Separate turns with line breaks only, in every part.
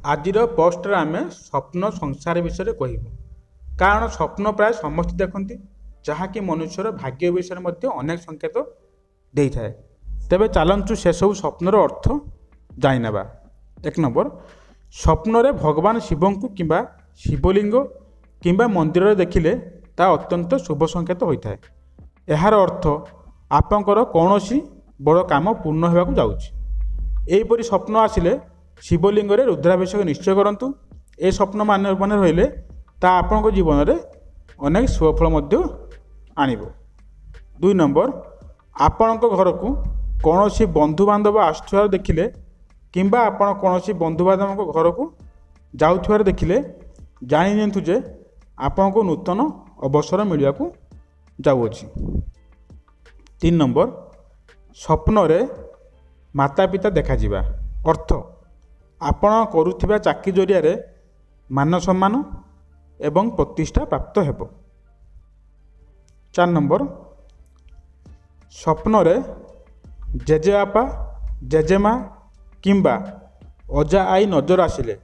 आजिर poster आम स्वप्न संसार विषय कहबू कारण स्वप्न प्राय समस्त देखती जहाँकि मनुष्यर भाग्य विषय अनेक संकेत दे था। तेबे चलतु से सब स्वप्नर अर्थ जाणीना। एक नंबर स्वप्न रे भगवान शिव को किंबा शिवलिंग किंबा मंदिर देखिले ता अत्यंत शुभ संकेत होता है। यार अर्थ आपंकर कौन बड़ काम पूर्ण होगा जाऊँगी। यहीपरि स्वप्न आसिले शिवलिंग रे रुद्राभिषेक निश्चय करूँ। ए स्वप्न मान रही ता आपण जीवन में अनेक शुभफल आणव। 2 नंबर आपण घर को कौन बंधुबांधव आसुवार देखिले किंबा आपण कौन बंधुबांधव घर को जाऊर देखिले जानी नियंतु जे आपण को नूतन अवसर मिलवा को जाऊँगी। 3 नंबर स्वप्न रे माता पिता देखा जिबा अर्थ आपण करुथिबा चाकरी जरिया मान सम्मान एवं प्रतिष्ठा प्राप्त हेबो। 4 नंबर स्वप्न रे जेजेबापा जेजेमा किंबा अजा आई नजर आसिले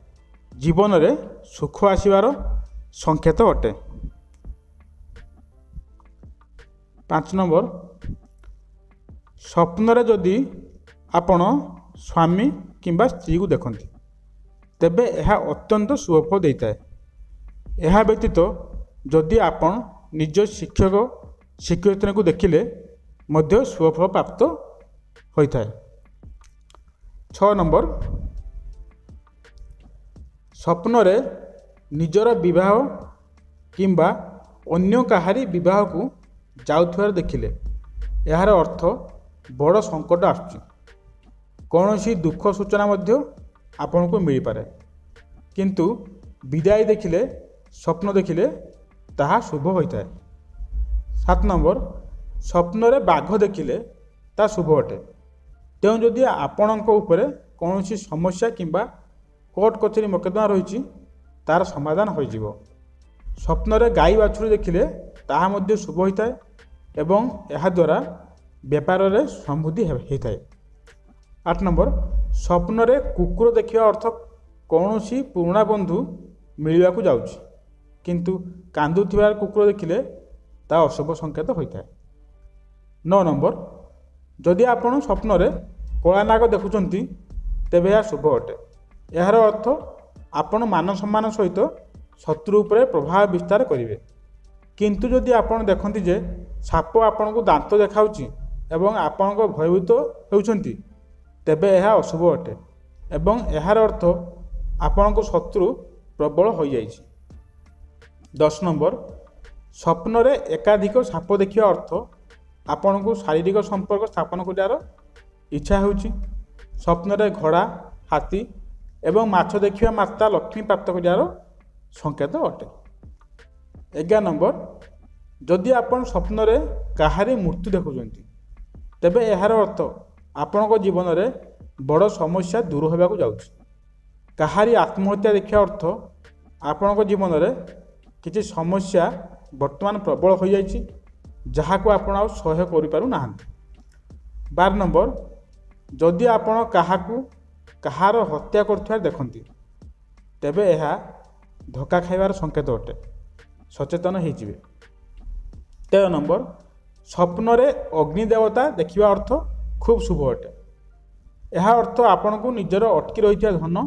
जीवन रे सुख आसिबार संकेत अटे। 5 नंबर स्वप्न रे जदि आपण स्वामी किंबा स्त्री को देखती तेबे यह अत्यंत शुभफल देता है। यह व्यतीत जदि आपण निज शिक्षक शिक्षयित्री को देखिले मध्य शुभफल प्राप्त होता है। 6 नंबर स्वप्न रे निजर विवाह किंबा अन्य काहारी विवाह को जाउथुवार देखिले यार अर्थ बड़ संकट आसुची। कौन सी दुख सूचना आपण को मिल पारे किंतु विदाय देखिले स्वप्न देखिले ताहा शुभ होता है। 7 नंबर स्वप्न रे बाघ देखिले ता शुभ अटे। तेणु जदि आपणक उपरे कौन सी समस्या किंबा कोर्ट कचेरी मोकदमा रही तार समाधान हो जिवो। स्वप्न रे गाई बाछुरी देखिले ताहा मध्य शुभ होता है एवं यह द्वारा व्यापार रे समृद्धि होता है। 8 नंबर स्वप्न रे कुकुर देखिया अर्थ कौन सी पुराणा बंधु मिलवा को जाउछि किंतु कांदुथिबार कुकुर देखिले ता अशुभ संकेत होता है। 9 नंबर जदि आपण स्वप्न रे कला नाग देखुचंती तेबे यह शुभ अटे। यार अर्थ आपण मान सम्मान सहित शत्रु उपरे प्रभाव विस्तार करिवे किंतु जदि आपण देखंती जे साप आपण को दांत देखाउछि एवं आपण को भयभीत होउछंती तेबे यह अशुभ अटे एवं यार अर्थ आपण को शत्रु प्रबल हो जाइछि। 10 नंबर स्वप्न रे एकाधिक साप देखिया अर्थ आपण को शारीरिक संपर्क स्थापन करार इच्छा होउछि। स्वप्न रे घोड़ा हाथी एवं माछ देखिया माता लक्ष्मी प्राप्त करार संकेत अटे। 11 नंबर जदि आपण स्वप्न रे काहारी मृत्यु देखुचंती तेबे यार अर्थ आपण जीवन में बड़ समस्या दूर होगा जाउछि। काहारी आत्महत्या देखिया अर्थ आपण जीवन में किसी समस्या वर्तमान प्रबल हो जाइछि जहाँ को आपण आउ सह्य करि पारु नाहंती। 12 नंबर जदि आपण कहार हत्या करथुवार देखंती तेबे यह धोखा खाइबार संकेत अटे सचेतन होइजिबे। 13 नंबर स्वप्न रे अग्नि देवता देखिबा अर्थ खूब शुभ अटे। यह अर्थ आपण को निजर अटकी रही धन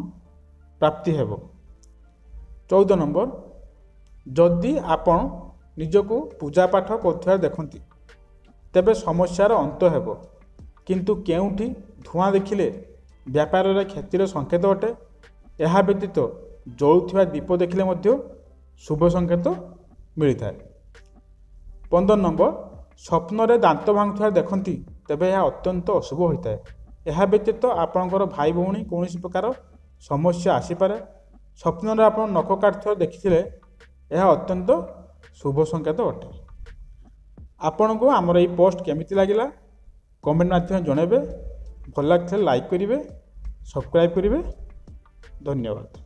प्राप्ति हेब। 14 नंबर जदि आपण निजको पूजा पाठ कर देखती तेबे समस्यार अंत हेब किंतु केउठी धूआं देखिले व्यापार रे क्षतिर संकेत अटे। यह व्यतीत जलुवा दीप देखिले मध्य शुभ संकेत मिलता है। 15 नंबर स्वप्न रे दांत भांगुवा देखती तेबे यह अत्यंत अशुभ होता है। यह व्यतीत आपणकर भाई भौणी कौन प्रकार समस्या आसीपारे। स्वप्न रे आपण नख काटुवा देखिथिले यह अत्यंत शुभ संकेत अटे। आपण को आमर ये पोस्ट केमिति लागिला कमेंट माध्यम जनइबे। भल लागिले लाइक करिवे सब्सक्राइब करिवे। धन्यवाद।